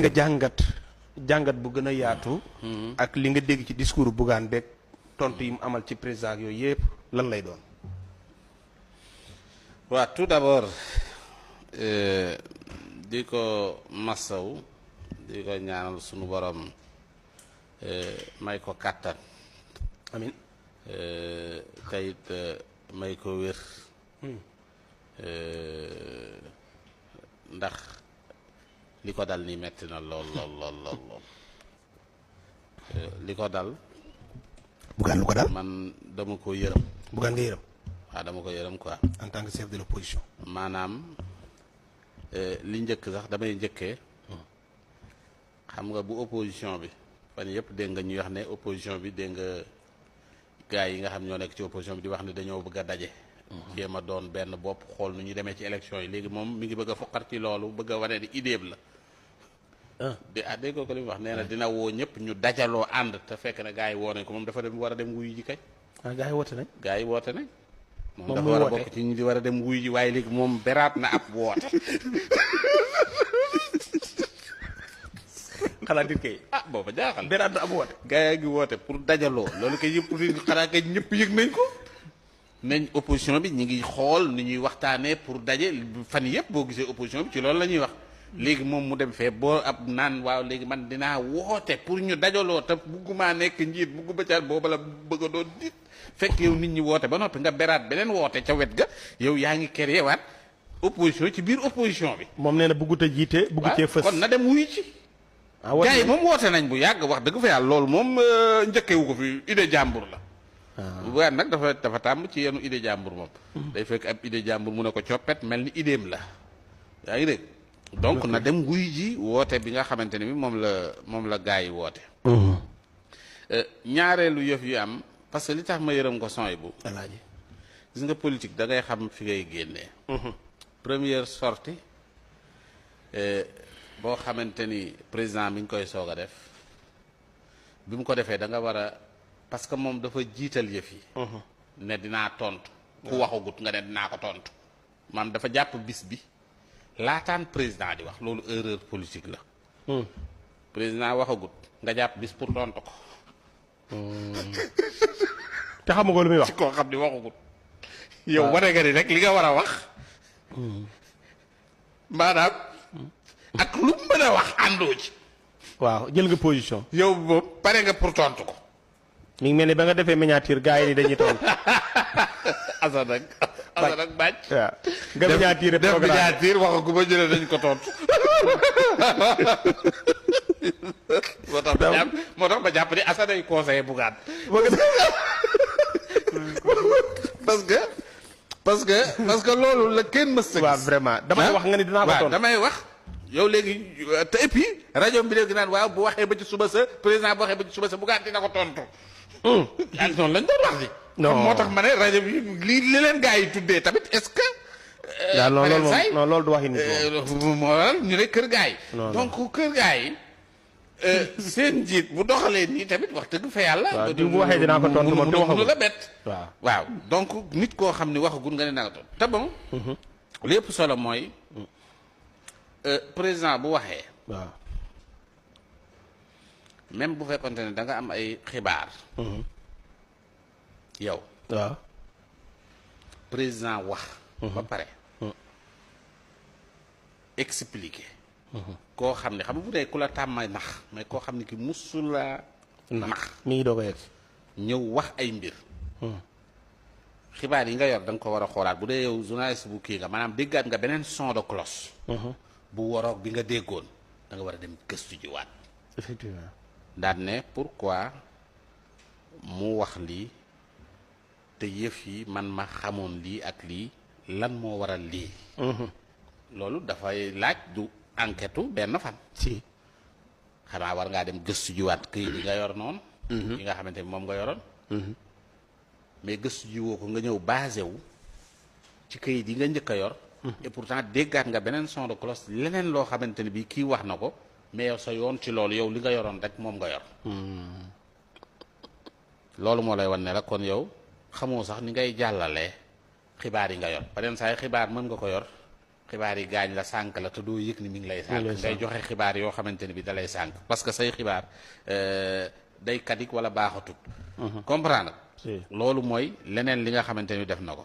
nga jàngat bu gën a yaatu. ak li nga dégg ci discours Bougane beeg tontu yi mu amal ci président ak yooyu yëpp lan lay doon. waaw tout d'abord di ko massaw di ko ñaanal sunu borom may ko kàttan. amin tayit may ko wér. ndax li ko dal nii metti na lool li ko dal. Bougane lu ko dal. man dama ko yërëm. Bougane nga yërëm. waaw dama ko yërëm quoi. en tant que chef de l'opposition. maanaam li njëkk sax damay njëkkee. xam nga bu opposition bi fan yëpp dégg nga ñuy wax ne opposition bi dégg nga gars yi nga xam ñoo nekk ci opposition bi di wax ne dañoo bëgg a daje. jéem a doon benn bopp xool nu ñuy demee ci élection yi léegi moom mi ngi bëgg a foqar ci loolu bëgg a wane di idée la. dégg ko li mu wax nee na dina woo ñëpp ñu dajaloo ànd te fekk na gars yi woo nañ ko moom dafa dem war a dem wuyu ji kay. gars yi woote nañ. gars yi woote nañ. moom dafa war a bokk ci ñi di war a dem wuyu ji waaye léegi moom beraat na ab woote. xalaat nit kay. booba jaaxal. beraat na ab woote. gars yaa ngi woote pour dajaloo loolu kay yëpp xanaa kay ñëpp yëg nañ ko. nañ opposition bi ñu ngi xool ni ñuy waxtaanee pour daje fan yëpp boo gisee opposition bi ci loolu la ñuy wax. léegi moom mu dem fee boo ab naan waaw léegi man dinaa woote pour ñu dajaloo te bugguma nekk njiit bugguma ca booba la bëgg a doon dit fekk yow nit ñi woote ba noppi nga beraat beneen woote ca wet ga yow yaa ngi créé waat opposition ci biir opposition bi. moom nee na buggut a jiite. buggu cee fës kon na dem wuyu ci. gars yi moom woote nañ bu yàgg wax dëgg fa yàlla loolu moom njëkkewu ko fi idée jàmbur la. waaw nag dafa tàmm ci yenu idée jàmbur moom. day fekk ab idée jàmbur mu ne ko coppet mel ni idéem la yaa ngi dégg. donc na dem wuy ji woote bi nga xamante ne bi moom la gars yi woote. ñaareelu yëf yu am parce que li tax ma yërëm ko sony bu alaaji gis nga politique da ngay xam fi ngay génnee. première sortie boo xamante ni président mi ngi koy soog a def bi mu ko defee da nga war a parce que moom dafa jiital yëf yi. ne dinaa tontu. ku waxagut nga ne dinaa ko tontu. maanaam dafa jàpp bis bi. laataan président di wax loolu erreur politique la. président waxagut nga jàpp bis pour tontu ko. te xam nga lu muy wax. ci koo xam ni waxagut. yow wane nga ni rek li nga war a wax. maanaam. ak lu mu mën a wax àndoo ci. waaw jël nga position. yow boobu pare nga pour tontu ko. mi ngi mel ni ba nga defee miniature gars yi ni dañuy tontu. Assane ak bàcc. waaw nga miniature def miniature waxagu ba jëlee dañ ko tontu. moo tax ba jàpp ni Assane ay conseiller Bougane. parce que loolu la kenn mës a gis. waaw vraiment damay wax nga ni dinaa ko tontu. damay wax yow léegi te et puis rajo bi léegi naan waaw bu waxee ba ci suba sa président bu waxee ba ci suba sa Bougane dina ko tontu. ak noonu lañ doon wax di. non moo tax ma ne rajo bi li leen gars yi tuddee tamit est-ce que. non loolu du waxi nit moo waral ñu ne kër gars yi. donc kër gars yi seen njiit bu doxalee nii tamit wax dëgg fa yàlla. waaw di bu waxee dinaa ko tontu moom te waxagul la bett. waaw donc nit koo xam ne waxagul nga ne naa ko tontu te bon. lépp solo mooy président bu waxee. waaw même bu fekkonte ne da nga am ay xibaar. yow. waaw président wax. ba pare. expliquer. koo xam ne xam nga bu dee ku la tàmm nax mais koo xam ne ki musula nax mi ngi doog a yegg. ñëw wax ay mbir. xibaar yi nga yor da nga ko war a xoolaat bu dee yow journaliste bu kii nga maanaam déggaat nga beneen son de cloche. bu waroog bi nga déggoon da nga war a dem gëstu ji waat. effectivement. daan ne pourquoi mu wax lii te yëf yi man ma xamoon lii ak lii lan moo waral lii. loolu dafay laaj du enquête benn fan. si xanaa war ngaa dem gëstu jiwaat këyit yi nga yor noonu. yi nga xamante ni moom nga yoroon. mais gëstu jiwoo ko nga ñëw basé wu ci këyit yi nga njëkk a yor. et pourtant déggaat nga beneen son de cloche leneen loo xamante ni bii kii wax na ko mais yow sa yoon ci loolu yow li nga yoroon rek moom nga yor. loolu moo lay wan ne la kon yow xamoo sax ni ngay jàllalee xibaar yi nga yor beneen saa yi xibaar mën nga ko yor xibaar yi gaañ la sànk la te doo yëg ni mi ngi lay sànk ngay joxe xibaar yoo xamante ni bi da lay sànk parce que say xibaar day kadik wala baaxatut comprendre loolu mooy leneen li nga xamante ni def na ko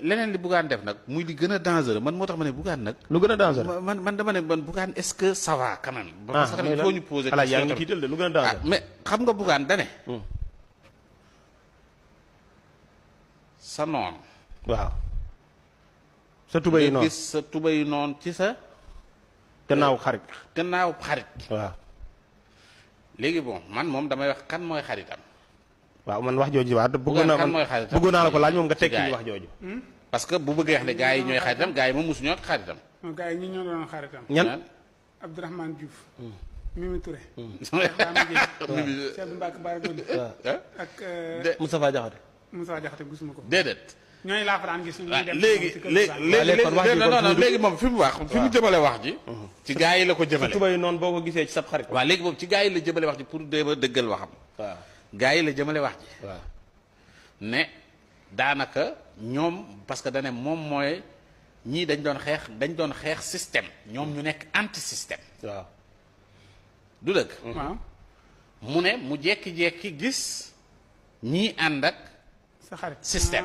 leneen li Bougane def nag muy li gën a dangereux man moo tax ma ne Bougane nag lu gën a dangereux man dama ne man Bougane est-ce que ça va quand même parce que il faut ñu poser ala yaa ngi tiital de lu gën a dangereux mais xam nga Bougane dane sa noon waaw sa tubay noonu gis sa tubay noonu ci sa gannaaw xarit waaw léegi bon man moom damay wax kan mooy xaritam waaw man wax jooju waaw bëggoon naa la ko laaj moom nga tekki wax jooju parce que bu bëggee wax ne gars yi ñooy xaritam gars yi moom mosuñoo ak xaritam gars yi ñi ñoo doon xaritam ñan Abdourahmane Diouf Mimi Touré Cheikh Mbacke Bara Dolly ak Moustapha Diakhaté gisuma ko déedéet ñooñu laa fa daan gis léegi moom fi mu wax fi mu jëmale wax ji ci gars yi la ko jëmale tubay noonu boo ko gisee ci sab xarit waaw léegi moom ci gars yi la jëmale wax ji pour déema dëggal waxam waaw gars yi la jëmale wax ji waaw ne daanaka ñoom parce que dane moom mooy ñii dañ doon xeex système ñoom ñu nekk anti système waaw du dëgg waaw mu ne mu jekki-jekki gis ñii ànd ak sa xarit système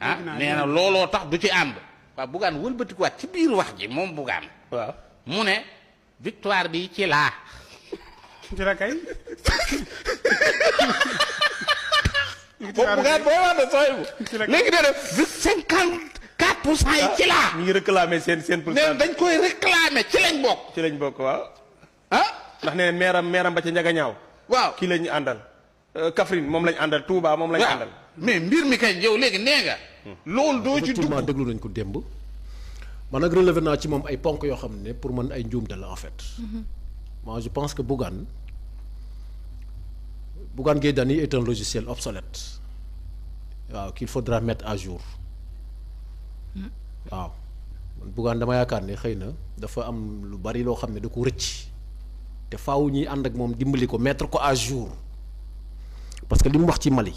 naa nee na looloo tax du ci ànd waaw Bougane wëlbatikuwaat ci biir wax ji moom Bougane waaw mu ne victoire bi ci laa ci la kay boobu Bougane booy wax de sooy bu léegi nee na 54% yi ci laa ñu ngi réclamer seen pour nee dañ koy réclamer ci lañ bokk waaw ndax nee meeram ba ca njaga ñaaw waaw kii lañu àndal Kaffrine moom lañ àndal Touba moom lañ àndal mais mbir mi kay yow léegi nee nga loolu doo ci dugg déglu nañ ko démb man nag relevé naa ci moom ay ponk yoo xam ne pour man ay njuumte la en fait moi je pense que Bougane Gueye Dany est un logiciel obsolète waaw qu'il faudra mettre à jour waaw man Bougane dama yaakaar ne xëy na dafa am lu bari loo xam ne da ko rëcc te faaw ñuy ànd ak moom dimbali ko mettre ko à jour parce que li mu wax ci Mali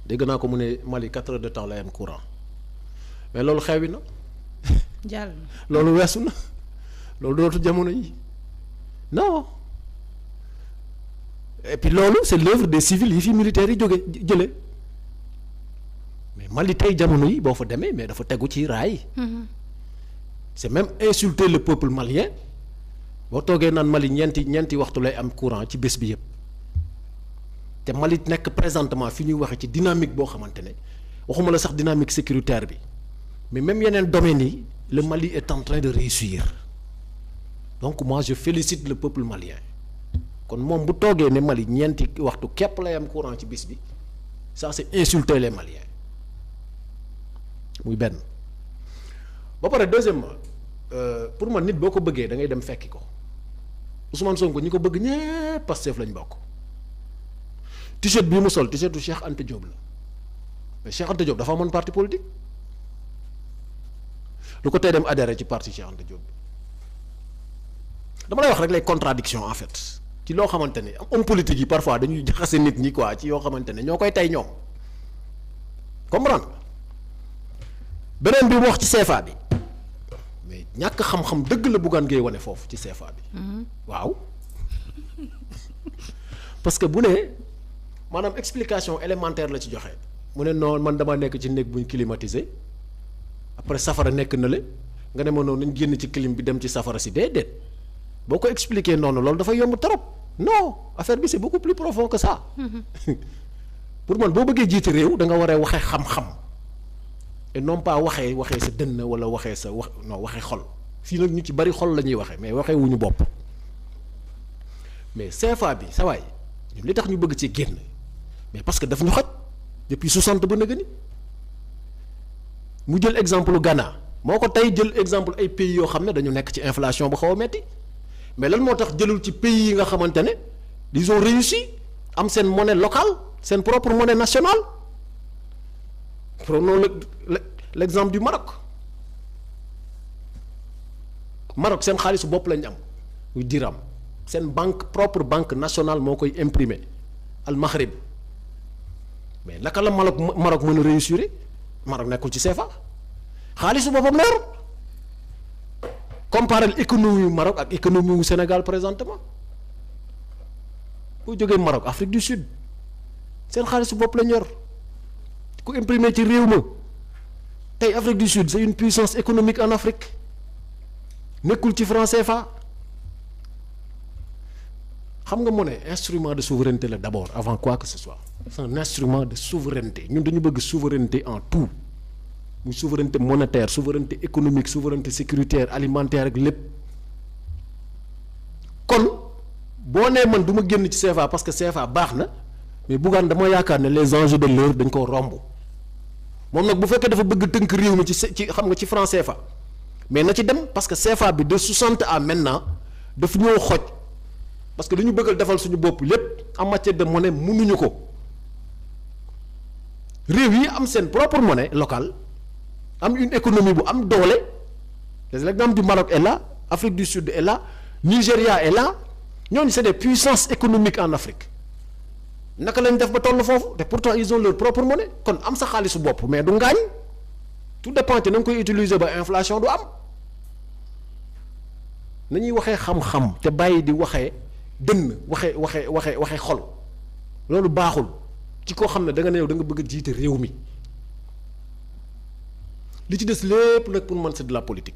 dégg naa ko mu ne Mali 4 heures de temps lay am courant mais loolu xewi na jàll loolu weesu na loolu dootu jamono yi non et puis loolu c'est l'œuvre des civils yi fi militaires yi jële mais Mali tey jamono yi boo fa demee mais dafa tegu ci raay c'est même insulter le peuple malien boo toogee naan Mali ñeenti waxtu lay am courant ci bés bi yëpp te Mali nekk présentement fi ñuy waxee ci dynamique boo xamante ne waxuma la sax dynamique sécuritaire bi mais même yeneen domaines yi le Mali est en train de réussir donc moi je félicite le peuple malien kon moom bu toogee ne Mali ñeenti waxtu képp lay am courant ci bis bi ça c'est insulter les Maliens muy benn ba pare deuxièmement pour man nit boo ko bëggee da ngay dem fekki ko Ousmane Sonko ñi ko bëgg ñépp Pastef lañ bokk t-shirt bii mu sol t-shirtu Cheikh Anta Diop la mais Cheikh Anta Diop dafa amoon parti politique lu ko tey dem adhéré ci parti Cheikh Anta Diop dama lay wax rek les contradictions en fait ci loo xamante ne homme politique yi parfois dañuy jaxase nit ñi quoi ci yoo xamante ne ñoo koy tey ñoom comprendre beneen bi mu wax ci CFA bi mais ñàkk xam-xam dëgg la Bougane Gueye wane foofu ci CFA bi waaw parce que bu ne maanaam explication élémentaire la ci joxe mu ne non man dama nekk ci néeg buñ climatisé après safara nekk na le nga ne ma noonu nañ génn ci clim bi dem ci safara si déedéet boo ko expliquer noonu loolu dafa yomb trop non affaire bi c'est beaucoup plus profond que ça pour man boo bëggee jiite réew da nga war a waxee xam-xam et non pas waxee sa dënn wala waxee sa wax non waxee xol fii nag ñu ci bari xol la ñuy waxee mais waxee wuñu bopp mais CFA bi sa waay ñun li tax ñu bëgg ci génn mais parce que daf ñu xoj depuis 60 ba nëgë ni mu jël exemple Ghana moo ko tey jël exemple ay pays yoo xam ne dañu nekk ci inflation bu xaw a metti mais lan moo tax jëlul ci pays yi nga xamante ne ils ont réussi am seen monnaie locale seen propre monnaie nationale prenons l'exemple du Maroc seen xaalisu bopp lañu am muy dirham seen propre banque nationale moo koy imprimer al Maghrib mais naka la Maroc mën a réussir Maroc nekkul ci CFA xaalisu boppam la yor comparer économie wu Maroc ak économie wu Sénégal présentement boo jógee Maroc Afrique du Sud seen xaalisu bopp la ñor ku imprimer ci réew ma tey Afrique du Sud c'est une puissance économique en Afrique nekkul ci franc CFA xam nga monnaie instrument de souveraineté la d'abord avant quoi que ce soit c'est un instrument de souveraineté ñun dañu bëgg souveraineté en tout muy souveraineté monétaire souveraineté économique souveraineté sécuritaire alimentaire ak lépp kon boo nee man du ma génn ci CFA parce que CFA baax na mais Bougane dama yaakaar ne les enjeux de l'heure dañ koo romb moom nag bu fekkee dafa bëgg tënk réew mi ci xam nga ci franc CFA mais na ci dem parce que CFA bi de 60 à maintenant daf ñëw xoj parce que dañu bëggal defal suñu bopp lépp en matière de monnaie mënuñu ko réew yi am seen propre monnaie locale am une économie bu am doole l'exemple du Maroc est là Afrique du Sud est là Nigéria est là ñooñu c'est des puissances économiques en Afrique naka lañ def ba toll foofu te pourtant ils ont leur propre monnaie kon am sa xaalisu bopp mais du ngaañ tout dépend ci na nga koy utiliser ba inflation du am nañuy waxee xam-xam te bàyyi di waxee dënn waxee xol loolu baaxul ci koo xam ne da nga ne yow da nga bëgg a jiite réew mi li ci des lépp nag pour man c'est de la politique.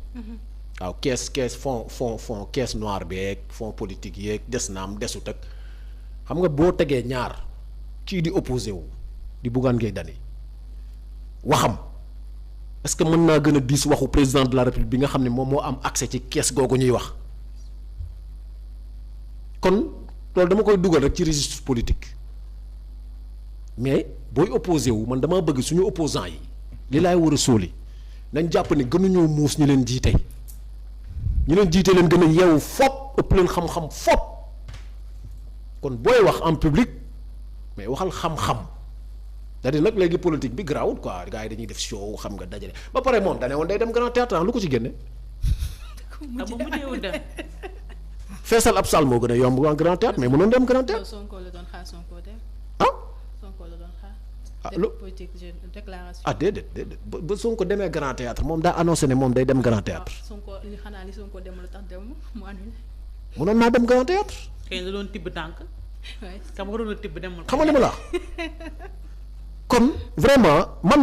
waaw kees fond caisse noire beeg fond politique yeeg des naam desut ak xam nga boo tegee ñaar kii di opposé wu di Bougane Gueye Dany waxam est-ce que mën naa gën a diis waxu président de la République bi nga xam ne moom moo am accès ci kees googu ñuy wax kon loolu dama koy dugal rek ci registre politique mais booy opposé wu man damaa bëgg suñu opposants yi li laay war a sóoli nañ jàpp ne gënuñoo muus ñu leen jiite leen gën a yeewu fop ëpp leen xam-xam fop kon booy wax en public mais waxal xam-xam c'est-à-dire nag léegi politique bi garaawul quoi gars yi dañuy def show xam nga dajale ba pare moom dane woon day dem grand théâtre lu ko ci génne feesal ab salle moo gën a yomb waa grand théâtre mais mënoon dem grand théâtre Sonko la doon xaar Sonko dem ah Sonko la doon xaar lu politique déclaration déedéet ba Sonko demee grand théâtre moom daa annoncé ne moom day dem grand théâtre Sonko li xanaa li Sonko dem lu tax dem mu annulé mënoon naa dem grand théâtre xëy na doon tibb tànk waaye kam nga doon tibb demul xam nga li ma la kon vraiment man